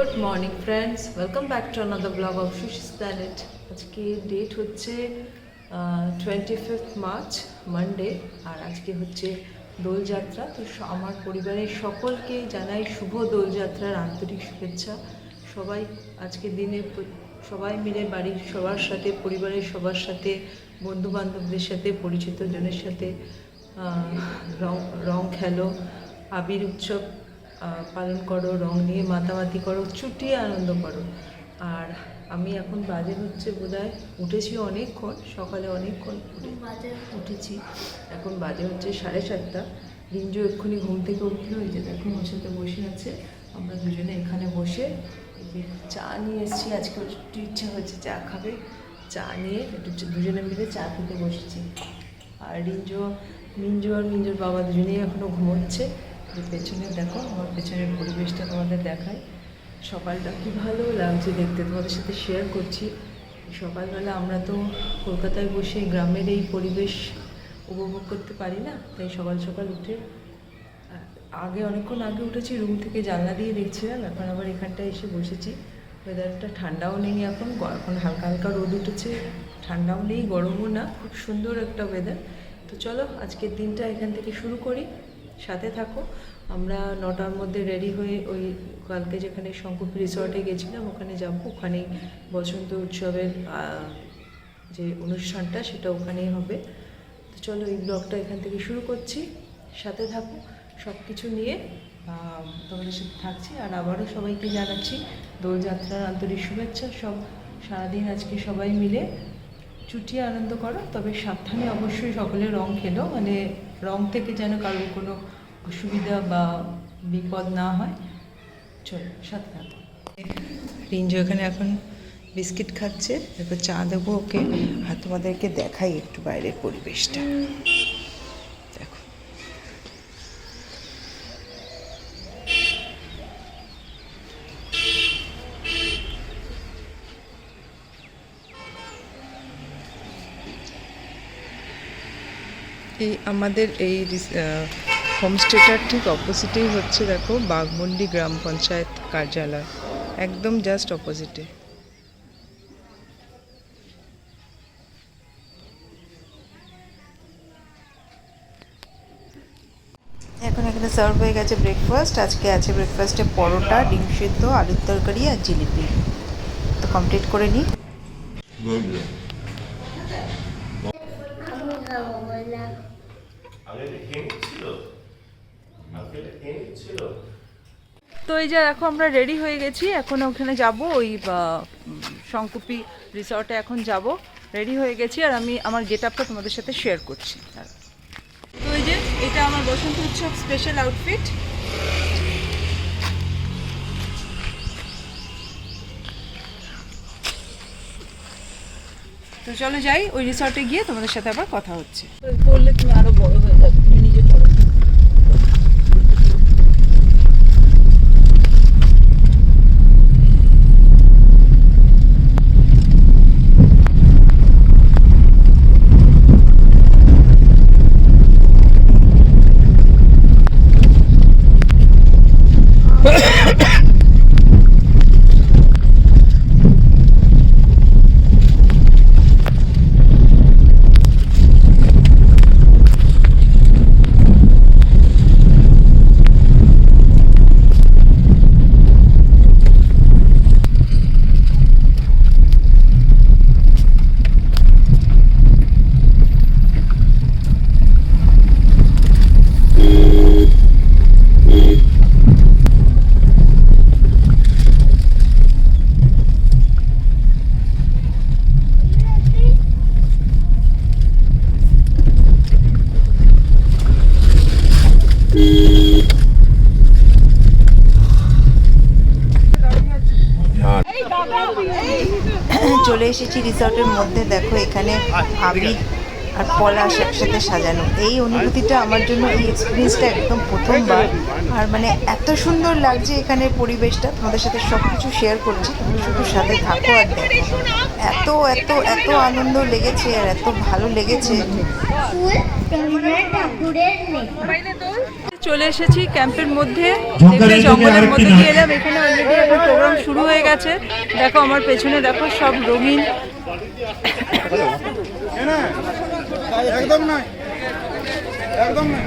Good morning friends, welcome back to another blog of Sushi's planet. आज के date হচ্ছে 25 March Monday और आज के হচ্ছে দোলযাত্রা। তো আমার পরিবারের সকলকে জানাই শুভ দোলযাত্রার আন্তরিক শুভেচ্ছা। সবাই আজকের দিনে সবাই মিলে বাড়ির সবার সাথে, পরিবারের সবার সাথে, বন্ধু বান্ধবদের সাথে, পরিচিত জনের সাথে রং খেলো, আবির উৎসব পালন করো, রং নিয়ে মাতামাতি করো, চুটিয়ে আনন্দ করো। আর আমি এখন বাজে হচ্ছে বোধহয় উঠেছি অনেকক্ষণ, সকালে অনেকক্ষণ উঠেছি, এখন বাজে হচ্ছে 7:30। রিঞ্জু এক্ষুনি ঘুম থেকে উঠলো, এই যে দেখো ওর সাথে বসে আছে। আমরা দুজনে এখানে বসে চা নিয়ে এসেছি, আজকে একটু ইচ্ছা হয়েছে চা খাবে, চা নিয়ে একটু দুজনে মিলে চা খেতে বসেছি। আর মিঞ্জু আর মিঞ্জুর বাবা দুজনেই এখনও ঘুমোচ্ছে। যে পেছনে দেখো, আমার পেছনের পরিবেশটা তোমাদের দেখায়। সকালটা কি ভালো লাগছে দেখতে, তোমাদের সাথে শেয়ার করছি। সকালবেলা আমরা তো কলকাতায় বসে গ্রামের এই পরিবেশ উপভোগ করতে পারি না, তাই সকাল সকাল উঠে অনেকক্ষণ আগে উঠেছি, রুম থেকে জানলা দিয়ে দেখছিলাম, এখন আবার এখানটায় এসে বসেছি। ওয়েদারটা ঠান্ডাও নেই, এখন হালকা হালকা রোদ উঠেছে, ঠান্ডাও নেই গরমও না, খুব সুন্দর একটা ওয়েদার। তো চলো আজকের দিনটা এখান থেকে শুরু করি, সাথে থাকো। আমরা 9টার মধ্যে রেডি হয়ে ওই কালকে যেখানে শঙ্কুপি রিসর্টে গেছিলাম ওখানে যাব, ওখানেই বসন্ত উৎসবের যে অনুষ্ঠানটা সেটা ওখানেই হবে। তো চলো এই ব্লগটা এখান থেকে শুরু করছি, সাথে থাকো। সব কিছু নিয়ে তোমাদের সাথে থাকছি। আর আবারও সবাইকে জানাচ্ছি দোলযাত্রার আন্তরিক শুভেচ্ছা। সারাদিন আজকে সবাই মিলে চুটিয়ে আনন্দ করো, তবে সাবধানে অবশ্যই সকলে রং খেলো, মানে রং থেকে যেন কারোর কোনো অসুবিধা বা বিপদ না হয়। চলো সাথে থাকো। রিঞ্জু এখানে এখন বিস্কিট খাচ্ছে, এরপর চা দেবো ওকে। আর তোমাদেরকে দেখাই একটু বাইরের পরিবেশটা, দেখো। এই আমাদের এই হোমস্টেটার ঠিক অপোজিটেই হচ্ছে দেখো বাঘমুন্ডি গ্রাম পঞ্চায়েত কার্যালয়, একদম জাস্ট অপোজিটে। এখন এখানে সার্ভ হয়ে গেছে ব্রেকফাস্ট। আজকে আছে ব্রেকফাস্টে পরোটা, ডিম সেদ্ধ, আলুর তরকারি আর জিলিপি। তো কমপ্লিট করে নিই। তো এই যে দেখো আমরা রেডি হয়ে গেছি, এখন ওখানে যাব, ওই শঙ্কুপি রিসর্টে এখন যাব, রেডি হয়ে গেছি। আর আমি আমার গেট আপটা তোমাদের সাথে শেয়ার করছি। তো এই যে এটা আমার বসন্ত উৎসব স্পেশাল আউটফিট। তো চলো যাই, ওই রিসর্টে গিয়ে তোমাদের সাথে আবার কথা হচ্ছে। পড়লে তুমি আরো বড় হয়ে যাবে, তুমি নিজে পড়ো। চলে এসেছি রিসর্টের মধ্যে। দেখো এখানে আবির আর পলাশ একসাথে সাজানো, এই অনুভূতিটা আমার জন্য, এই এক্সপিরিয়েন্সটা একদম প্রথমবার। আর মানে এত সুন্দর লাগছে এখানের পরিবেশটা, তোমাদের সাথে সব কিছু শেয়ার করছি, তুমি শুধু সাথে থাকো আর দেখো। এত এত এত আনন্দ লেগেছে আর এত ভালো লেগেছে। চলে এসেছি ক্যাম্পের মধ্যে, দেখলে জঙ্গলের মধ্যে দিয়ে এলাম। এখানে অলরেডি একটা প্রোগ্রাম শুরু হয়ে গেছে। দেখো আমার পেছনে, দেখো সব রঙিন। একদম নয়, একদম নয়।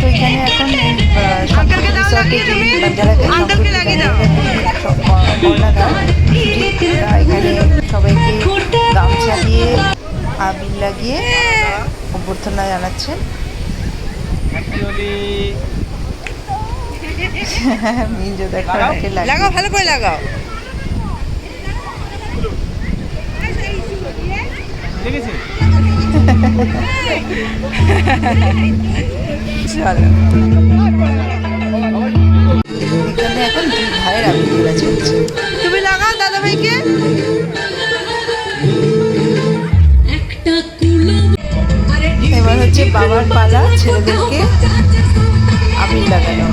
তো এখানে এখন রিসর্টে যে এখানে সবাইকে গামছা দিয়ে আবির লাগিয়ে অভ্যর্থনা জানাচ্ছেন। মিঞ্জো দেখো লাগাও, ভালো করে লাগাও। চলো, এখানে এখন দুই ভাইয়ের আবির খেলা চলছে। তুমি লাগাও দাদা ভাইকে। এবার হচ্ছে বাবার পালা ছেলেদেরকে আবির লাগানো।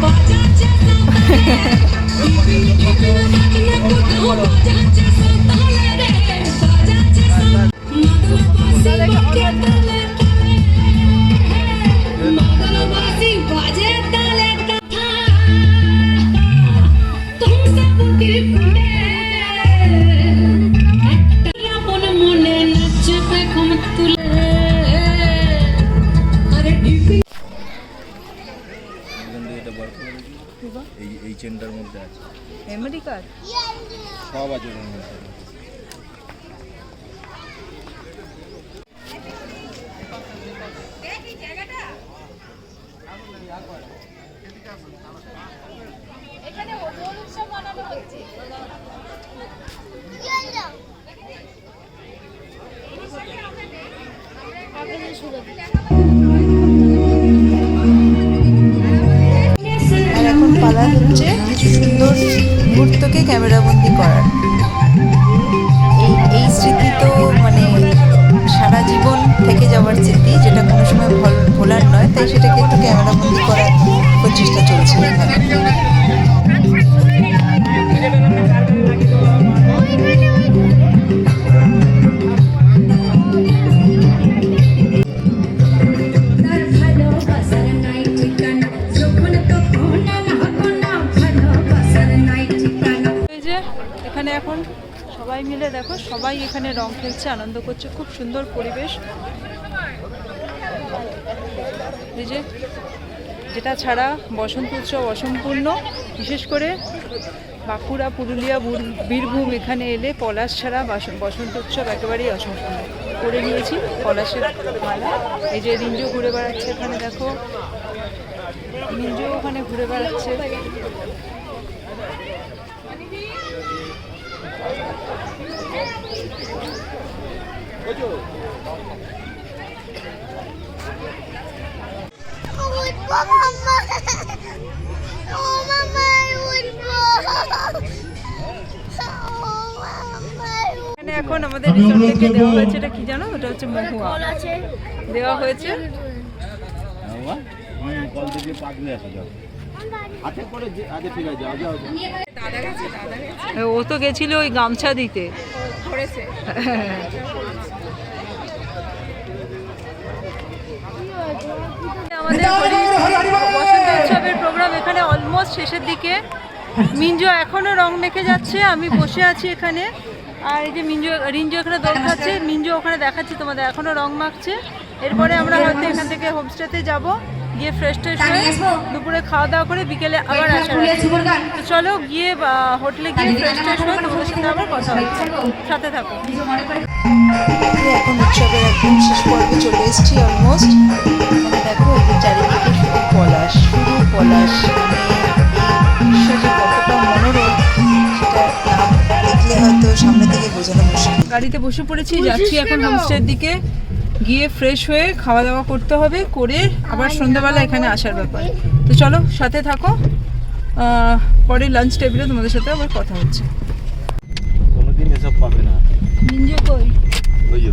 এই চেনটার মধ্যে আছে মেমোরি কার্ড সব আছে ওর মধ্যে। এখানে দোল উৎসব মানানো হচ্ছে। আর এখন পালা হচ্ছে কিছু সুন্দর মুহূর্তকে ক্যামেরাবন্দি করার। এই স্মৃতি তো মানে সারা জীবন থেকে যাওয়ার স্মৃতি, যেটা কোনো সময় ভোলার নয়, তাই সেটাকে একটু ক্যামেরাবন্দি করার প্রচেষ্টা চলছে এখানে। এখানে এখন সবাই মিলে দেখো, সবাই এখানে রং খেলছে, আনন্দ করছে, খুব সুন্দর পরিবেশ। এই যে যেটা ছাড়া বসন্ত উৎসব অসম্পূর্ণ, বিশেষ করে বাঁকুড়া, পুরুলিয়া, বীরভূম এখানে এলে পলাশ ছাড়া বসন্ত উৎসব একেবারেই অসম্পূর্ণ। করে নিয়েছি পলাশের মালা। এই যে রিঞ্জু ঘুরে বেড়াচ্ছে এখানে, দেখো রিঞ্জু ওখানে ঘুরে বেড়াচ্ছে। এখানে এখন আমাদের রিসর্ট থেকে দেওয়া হয়েছে, এটা কি জানো, ওটা হচ্ছে মহুয়া দেওয়া হয়েছে। ও তো গেছিল ওই গামছা দিতে। আমাদের বসন্ত উৎসবের প্রোগ্রাম এখানে অলমোস্ট শেষের দিকে। মিঞ্জো এখনো রং মেখে যাচ্ছে, আমি বসে আছি এখানে। আর এই যে রিঞ্জু এখানে দৌড় খাচ্ছে, মিঞ্জু ওখানে দেখাচ্ছি তোমাদের, এখনো রং মাখছে। এরপরে আমরা হয়তো এখান থেকে হোমস্টেতে যাব, গিয়ে ফ্রেশ ট্রেশ হয়ে দুপুরে খাওয়া দাওয়া করে বিকেলে আবার আসার। তো চলো গিয়ে হোটেলে গিয়ে ফ্রেশ ট্রেশ হয়ে তোমাদের সাথে আবার কথা হচ্ছে, সাথে থাকো। এখন উৎসবের একদম শেষ পর্বে চলে এসেছি অলমোস্ট। দেখো এই যে চারিদিকে শুধু পলাশ, শুধু পলাশ। বিশ্ব যে কতটা মনোরম সেটা দেখলে হয়তো সামনে থেকে বোঝানো মুশকিল। গাড়িতে বসে পড়েছি, যাচ্ছি এখন হোমস্টের দিকে। গিয়ে ফ্রেশ হয়ে খাওয়া দাওয়া করতে হবে, করে আবার সন্ধ্যাবেলা এখানে আসার ব্যাপার। তো চলো সাথে থাকো, পরে লাঞ্চ টেবিলে তোমাদের সাথে আবার কথা হচ্ছে। কোনোদিন এসব পাবে না। মিঞ্জো কই? ওই যে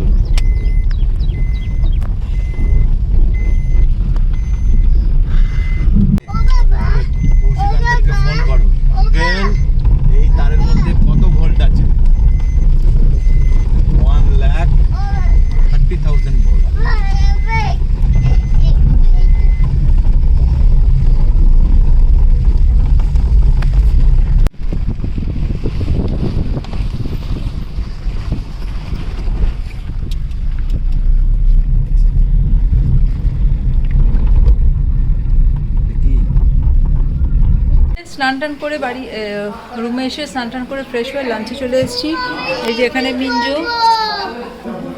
ফোন করো, এই তারের মধ্যে কত ভোল্ট আছে? 1,30,000 ভোল্ট। স্নান টান করে বাড়ি রুমে এসে স্নান টান করে ফ্রেশ হয়ে লাঞ্চে চলে এসেছি। এই যে এখানে মিঞ্জু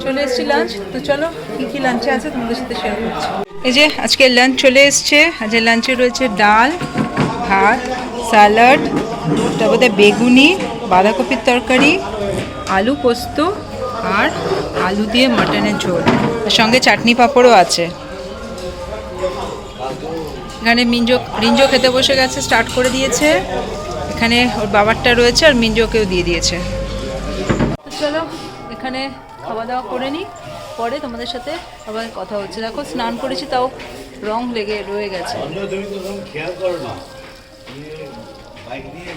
চলে এসেছি লাঞ্চ। তো চলো কী কী লাঞ্চে আছে তোমাদের সাথে শেয়ার করছি। এই যে আজকে লাঞ্চ চলে এসছে। আজ লাঞ্চে রয়েছে ডাল, ভাত, স্যালাড, তারপরে বেগুনি, বাঁধাকপির তরকারি, আলু পোস্ত আর আলু দিয়ে মাটনের ঝোল, আর সঙ্গে চাটনি পাঁপড়ও আছে। এখানে রিঞ্জো খেতে বসে গেছে, স্টার্ট করে দিয়েছে। এখানে ওর বাবারটা রয়েছে আর মিঞ্জোকেও দিয়ে দিয়েছে। তো চলো এখানে খাওয়া দাওয়া করে নিই, পরে তোমাদের সাথে আবার কথা হচ্ছে। দেখো স্নান করেছি তাও রং লেগে রয়ে গেছে। তুমি তো কোনো খেয়াল করো না, বাইক নিয়ে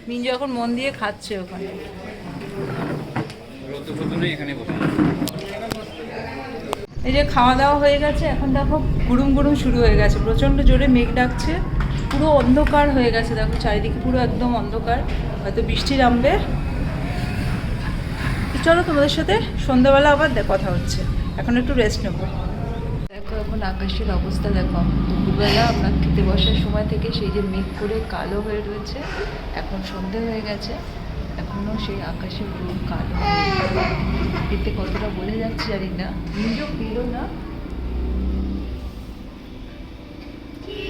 মিঞ্জো এখন মন দিয়ে খাচ্ছে ওখানে। এই যে খাওয়া দাওয়া হয়ে গেছে, এখন দেখো গুড়ুম গুড়ুম শুরু হয়ে গেছে, প্রচণ্ড জোরে মেঘ ডাকছে, পুরো অন্ধকার হয়ে গেছে। দেখো চারিদিকে পুরো একদম অন্ধকার, হয়তো বৃষ্টি নামবে। চলো তোমাদের সাথে সন্ধ্যাবেলা আবার কথা হচ্ছে। এখন একটু রেস্ট নেবো। দেখো এখন আকাশের অবস্থা দেখো, দুপুরবেলা আমরা খেতে বসার সময় থেকে সেই যে মেঘ করে কালো হয়ে রয়েছে, এখন সন্ধে হয়ে গেছে, এখনও সেই আকাশের পুরো কালো। এতে কতটা বলে যাচ্ছে জানি না, নিজেও পেলো না।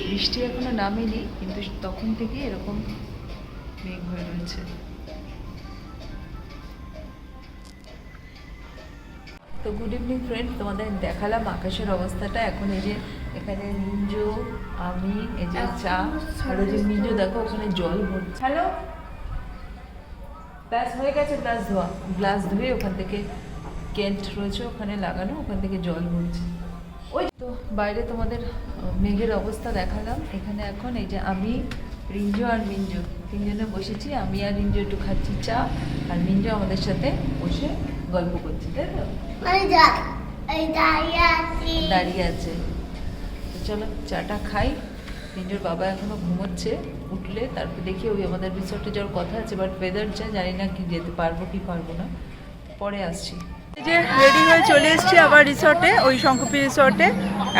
বৃষ্টি এখনো নামেনি, কিন্তু তখন থেকে এরকম মেঘ হয়ে রয়েছে। তো গুড ইভিনিং ফ্রেন্ড, তোমাদের দেখালাম আকাশের অবস্থাটা। এখন এই যে এখানে মিঞ্জো, আমি, এই যে চা, আর ওই যে মিঞ্জো দেখো ওখানে জল ভরছে। হ্যালো, গ্লাস হয়ে গেছে, গ্লাস ধোয়া, গ্লাস ধুয়ে ওখান থেকে কেন্ট রয়েছে ওখানে লাগানো, ওখান থেকে জল ভরছে। ওই তো বাইরে তোমাদের মেঘের অবস্থা দেখালাম। এখানে এখন এই যে আমি, রিঞ্জো আর মিঞ্জো তিনজনে বসেছি। আমি আর রিঞ্জো একটু খাচ্ছি চা, আর মিঞ্জো আমাদের সাথে বসে গল্প করছে, তাই তো? দাঁড়িয়ে আছে। তো চলো চাটা খাই। রিঞ্জোর বাবা এখনো ঘুমোচ্ছে, উঠলে তারপর দেখি ওই আমাদের রিসর্টে যাওয়ার কথা আছে, বাট ওয়েদার যা জানি না কি যেতে পারবো কি পারবো না, পরে আসছি। এই যে রেডি হয়ে চলে এসেছি আবার রিসর্টে, ওই শঙ্কপি রিসর্টে।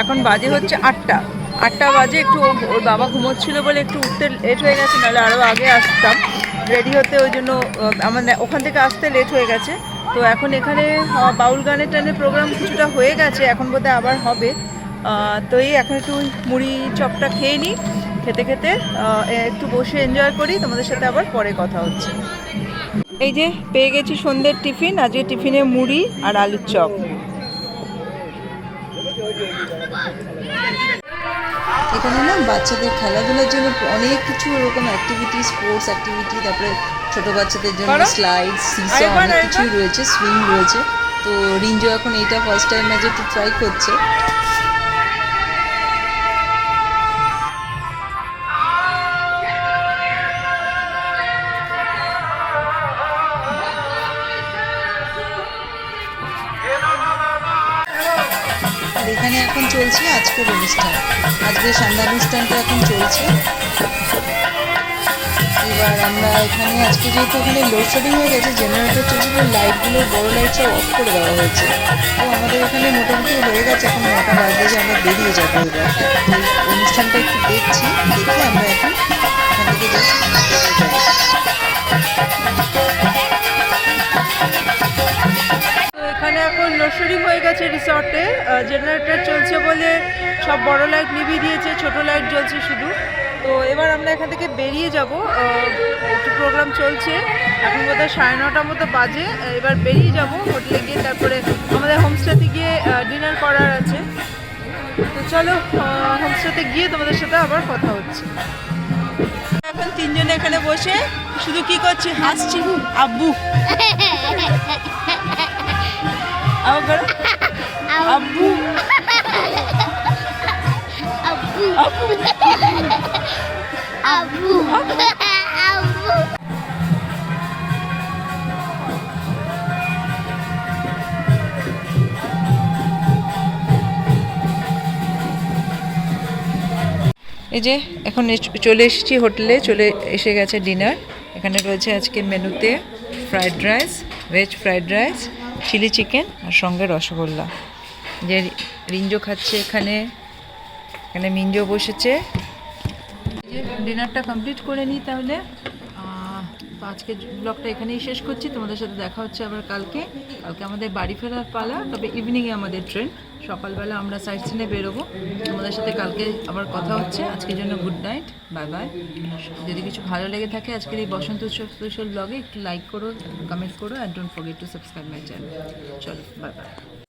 এখন বাজে হচ্ছে 8টা বাজে। একটু ওর বাবা ঘুমোচ্ছিল বলে একটু উঠতে লেট হয়ে গেছে, নাহলে আরও আগে আসতাম রেডি হতে, ওই জন্য আমার ওখান থেকে আসতে লেট হয়ে গেছে। তো এখন এখানে বাউল গানের টানের প্রোগ্রাম কিছুটা হয়ে গেছে, এখন বোধহয় আবার হবে। তো এই এখন একটু মুড়ি চপটা খেয়ে নিই, খেতে খেতে একটু বসে এনজয় করি। তোমাদের সাথে আবার পরে কথা হচ্ছে। এই যে পেয়ে গেছি সন্ধ্যের টিফিন। আজকে টিফিনে মুড়ি আর আলুর চপ। এখানে না বাচ্চাদের খেলাধুলার জন্য অনেক কিছু ওরকম অ্যাক্টিভিটি, স্পোর্টস অ্যাক্টিভিটি, তারপরে ছোটো বাচ্চাদের জন্য স্লাইড, সিসা, অনেক কিছুই রয়েছে, সুইং রয়েছে। তো রিঞ্জো এখন এইটা ফার্স্ট টাইম আজ একটু ট্রাই করছে। এখানে এখন চলছে আজকের অনুষ্ঠান, আজকের সন্ধ্যানুষ্ঠানটা এখন চলছে। এবার আমরা এখানে আজকে যেহেতু এখানে লোডশেডিং হয়ে গেছে, জেনারেটর চলছে, লাইটগুলো বড় লাইট সব অফ করে দেওয়া হয়েছে। তো আমাদের এখানে মোটামুটি হয়ে গেছে, এখন 9টা বাজে যে আমরা বেরিয়ে যাবো। এবার এই অনুষ্ঠানটা একটু দেখছি, দেখে আমরা এখন এখান থেকে যাবো। এখানে এখন লোডশেডিং হয়ে গেছে রিসর্টে, জেনারেটর চলছে বলে সব বড় লাইট নিভিয়ে দিয়েছে, ছোট লাইট জ্বলছে শুধু। তো এবার আমরা এখান থেকে বেরিয়ে যাব, একটু প্রোগ্রাম চলছে, এখন বোধহয় 9:30 মতো বাজে। এবার বেরিয়ে যাব হোটেলে গিয়ে, তারপরে আমাদের হোমস্টেতে গিয়ে ডিনার করার আছে। তো চলো হোমস্টেতে গিয়ে তোমাদের সাথে আবার কথা হচ্ছে। এখন তিনজনে এখানে বসে শুধু কি করছি, হাসছি। আব্বু আব্বু আব্বু আব্বু আব্বু। এই যে এখন চলে এসেছি হোটেলে, চলে এসে গেছে ডিনার। এখানে রয়েছে আজকে মেনুতে fried rice, veg fried rice, chilli chicken আর সঙ্গে রসগোল্লা। যে রিঞ্জো খাচ্ছে এখানে, এখানে মিঞ্জো বসেছে। ডিনারটা কমপ্লিট করে নিই তাহলে। তো আজকের ব্লগটা এখানেই শেষ করছি। তোমাদের সাথে দেখা হচ্ছে আবার কালকে। কালকে আমাদের বাড়ি ফেরার পালা, তবে ইভিনিংয়ে আমাদের ট্রেন। সকালবেলা আমরা সাইট সিনে বেরোবো। তোমাদের সাথে কালকে আবার কথা হচ্ছে। আজকের জন্য গুড নাইট, বাই বাই। যদি কিছু ভালো লেগে থাকে আজকের এই বসন্ত উৎসব স্পেশাল ব্লগে একটু লাইক করো, কমেন্ট করো, and don't forget to subscribe my channel. চলো, বাই বাই।